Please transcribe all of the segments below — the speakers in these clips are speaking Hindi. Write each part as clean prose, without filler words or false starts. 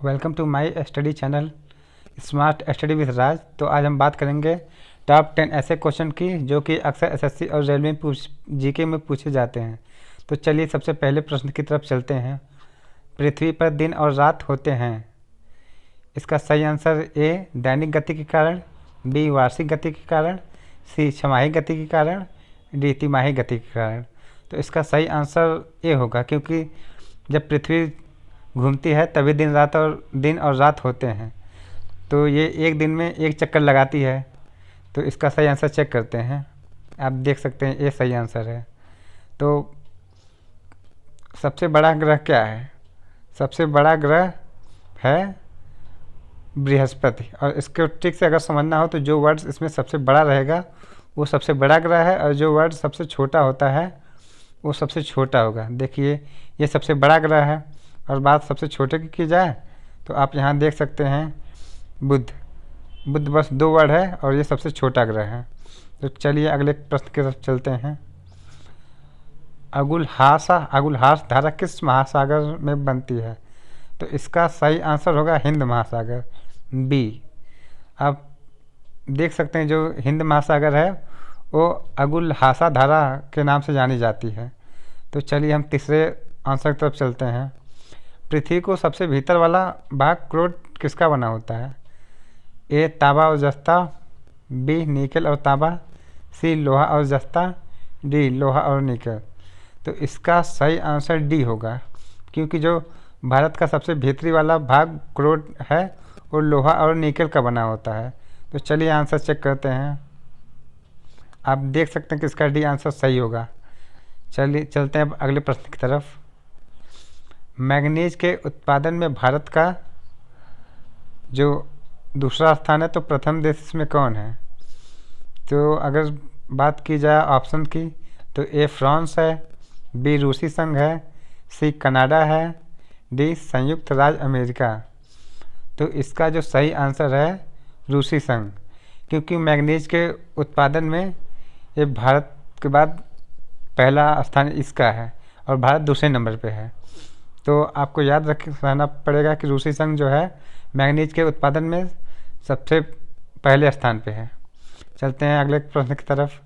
Welcome to my study channel smart study with Raj. तो आज हम बात करेंगे टॉप 10 ऐसे क्वेश्चन की जो कि अक्सर एसएससी और रेलवे में जीके में पूछे जाते हैं। तो चलिए सबसे पहले प्रश्न की तरफ चलते हैं। पृथ्वी पर दिन और रात होते हैं। इसका सही आंसर ए दैनिक गति के कारण, बी वार्षिक गति के कारण, सी छमाही गति के कारण, डी तिमाही गति के कारण। तो इसका सही आंसर ए होगा, क्योंकि जब पृथ्वी घूमती है तभी दिन और रात होते हैं। तो ये एक दिन में एक चक्कर लगाती है। तो इसका सही आंसर चेक करते हैं। आप देख सकते हैं ये सही आंसर है। तो सबसे बड़ा ग्रह क्या है? सबसे बड़ा ग्रह है बृहस्पति। और इसको ठीक से अगर समझना हो तो जो वर्ड इसमें सबसे बड़ा रहेगा वो सबसे बड़ा ग्रह है, और जो वर्ड सबसे छोटा होता है वो सबसे छोटा होगा। देखिए ये सबसे बड़ा ग्रह है, और बात सबसे छोटे की जाए तो आप यहाँ देख सकते हैं बुध बस 2 वर्ड है, और ये सबसे छोटा ग्रह है। तो चलिए अगले प्रश्न की तरफ चलते हैं। अगुलहास धारा किस महासागर में बनती है? तो इसका सही आंसर होगा हिंद महासागर, बी। आप देख सकते हैं जो हिंद महासागर है वो अगुलहासा धारा के नाम से जानी जाती है। तो चलिए हम तीसरे आंसर की तरफ चलते हैं। पृथ्वी को सबसे भीतर वाला भाग क्रोड किसका बना होता है? ए तांबा और जस्ता, बी निकल और तांबा, सी लोहा और जस्ता, डी लोहा और निकल। तो इसका सही आंसर डी होगा, क्योंकि जो भारत का सबसे भीतरी वाला भाग क्रोड है वो लोहा और निकल का बना होता है। तो चलिए आंसर चेक करते हैं। आप देख सकते हैं कि इसका डी आंसर सही होगा। चलिए चलते हैं अब अगले प्रश्न की तरफ। मैंगनीज के उत्पादन में भारत का जो दूसरा स्थान है, तो प्रथम देश इसमें कौन है? तो अगर बात की जाए ऑप्शन की तो ए फ्रांस है, बी रूसी संघ है, सी कनाडा है, डी संयुक्त राज्य अमेरिका। तो इसका जो सही आंसर है रूसी संघ, क्योंकि मैंगनीज के उत्पादन में ये भारत के बाद पहला स्थान इसका है, और भारत दूसरे नंबर पे है। तो आपको याद रहना पड़ेगा कि रूसी संघ जो है मैंगनीज के उत्पादन में सबसे पहले स्थान पे है। चलते हैं अगले प्रश्न की तरफ।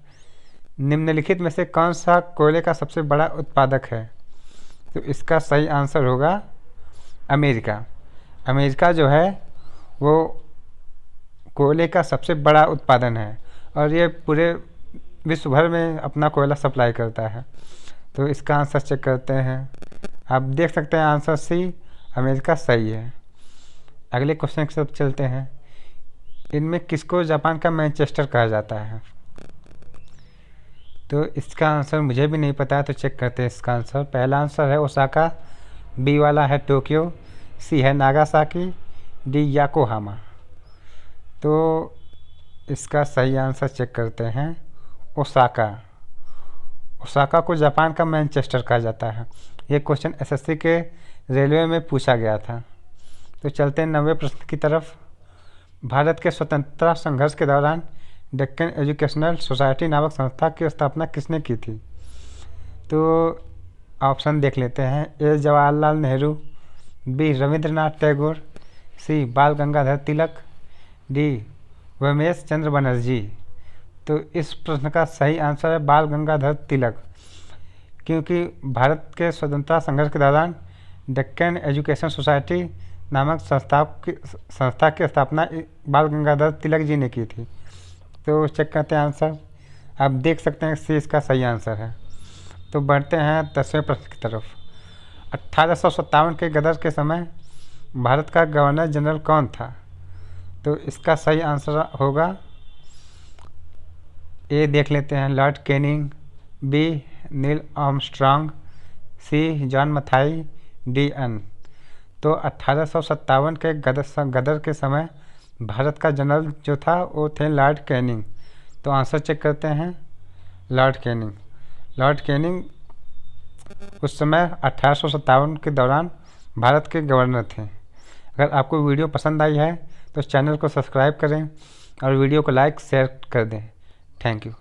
निम्नलिखित में से कौन सा कोयले का सबसे बड़ा उत्पादक है? तो इसका सही आंसर होगा अमेरिका। अमेरिका जो है वो कोयले का सबसे बड़ा उत्पादन है, और ये पूरे विश्व भर में अपना कोयला सप्लाई करता है। तो इसका आंसर चेक करते हैं। आप देख सकते हैं आंसर सी अमेरिका सही है। अगले क्वेश्चन की तरफ चलते हैं। इनमें किसको जापान का मैनचेस्टर कहा जाता है? तो इसका आंसर मुझे भी नहीं पता है, तो चेक करते हैं इसका आंसर। पहला आंसर है ओसाका, बी वाला है टोक्यो, सी है नागासाकी, डी याकोहामा। तो इसका सही आंसर चेक करते हैं ओसाका। ओसाका को जापान का मैनचेस्टर कहा जाता है। ये क्वेश्चन एसएससी के रेलवे में पूछा गया था। तो चलते हैं 90वें प्रश्न की तरफ। भारत के स्वतंत्रता संघर्ष के दौरान डेक्कन एजुकेशनल सोसाइटी नामक संस्था की स्थापना किसने की थी? तो ऑप्शन देख लेते हैं। ए जवाहरलाल नेहरू, बी रविंद्रनाथ टैगोर, सी बाल गंगाधर तिलक, डी उमेश चंद्र बनर्जी। तो इस प्रश्न का सही आंसर है बाल गंगाधर तिलक, क्योंकि भारत के स्वतंत्रता संघर्ष के दौरान डेक्कन एजुकेशन सोसाइटी नामक संस्था की स्थापना बाल गंगाधर तिलक जी ने की थी। तो चेक करते हैं आंसर। आप देख सकते हैं सी इसका सही आंसर है। तो बढ़ते हैं 10वें प्रश्न की तरफ। 1857 के गदर के समय भारत का गवर्नर जनरल कौन था? तो इसका सही आंसर होगा ए देख लेते हैं Lord Canning, B Neil Armstrong, C John Mathai, D N. तो 1857 के गदर के समय भारत का जनरल जो था वो थे लॉर्ड कैनिंग। तो आंसर चेक करते हैं। लॉर्ड कैनिंग उस समय 1857 के दौरान भारत के गवर्नर थे। अगर आपको वीडियो पसंद आई है तो चैनल को सब्सक्राइब करें और वीडियो को लाइक शेयर कर दें। Thank you.